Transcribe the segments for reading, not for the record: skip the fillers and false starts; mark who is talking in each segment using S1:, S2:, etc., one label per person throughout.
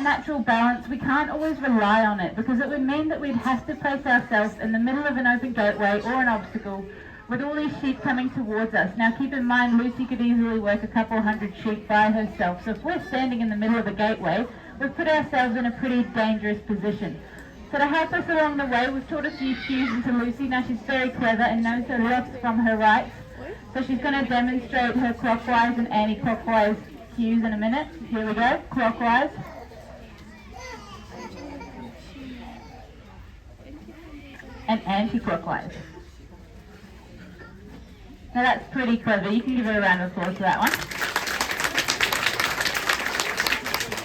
S1: natural balance, we can't always rely on it, because it would mean that we'd have to place ourselves in the middle of an open gateway or an obstacle with all these sheep coming towards us. Now keep in mind, Lucy could easily work a couple hundred sheep by herself, so if we're standing in the middle of a gateway, we've put ourselves in a pretty dangerous position. So to help us along the way, we've taught a few cues into Lucy. Now she's very clever and knows her lefts from her rights, so she's going to demonstrate her clockwise and anti-clockwise cues in a minute. Here we go, clockwise. And anti-clockwise. Now that's pretty clever. You can give her a round of applause for that one.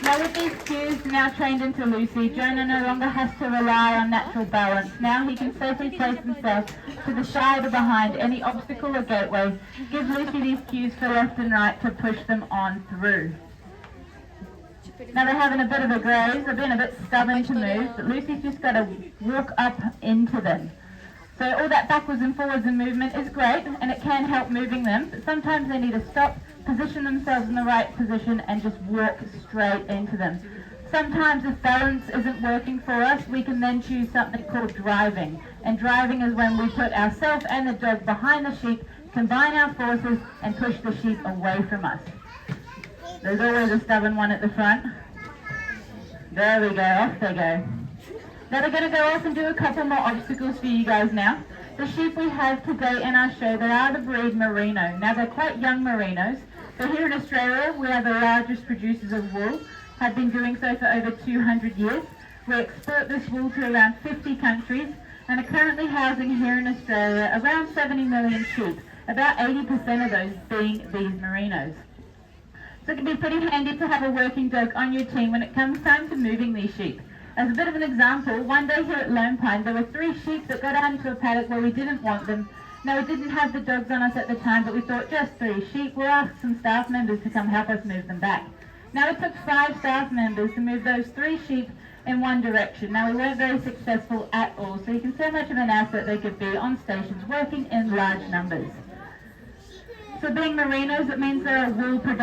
S1: Now with these cues now trained into Lucy, Jonah no longer has to rely on natural balance. Now he can safely place himself to the side or behind any obstacle or gateway. Give Lucy these cues for left and right to push them on through. Now they're having a bit of a graze, they're being a bit stubborn to move, but Lucy's just got to walk up into them. So all that backwards and forwards and movement is great, and it can help moving them, but sometimes they need to stop, position themselves in the right position and just walk straight into them. Sometimes if balance isn't working for us, we can then choose something called driving. And driving is when we put ourselves and the dog behind the sheep, combine our forces and push the sheep away from us. There's always a stubborn one at the front. There we go, off they go. Now they're going to go off and do a couple more obstacles for you guys now. The sheep we have today in our show, they are the breed Merino. Now they're quite young Merinos. So here in Australia, we are the largest producers of wool, have been doing so for over 200 years. We export this wool to around 50 countries and are currently housing here in Australia around 70 million sheep, about 80% of those being these Merinos. So it can be pretty handy to have a working dog on your team when it comes time to moving these sheep. As a bit of an example, one day here at Lone Pine, there were 3 sheep that got out into a paddock where we didn't want them. Now we didn't have the dogs on us at the time, but we thought just 3 sheep, we'll ask some staff members to come help us move them back. Now it took 5 staff members to move those 3 sheep in one direction. Now we weren't very successful at all, so you can see how much of an asset they could be on stations working in large numbers. So being Merinos, it means they're a wool production.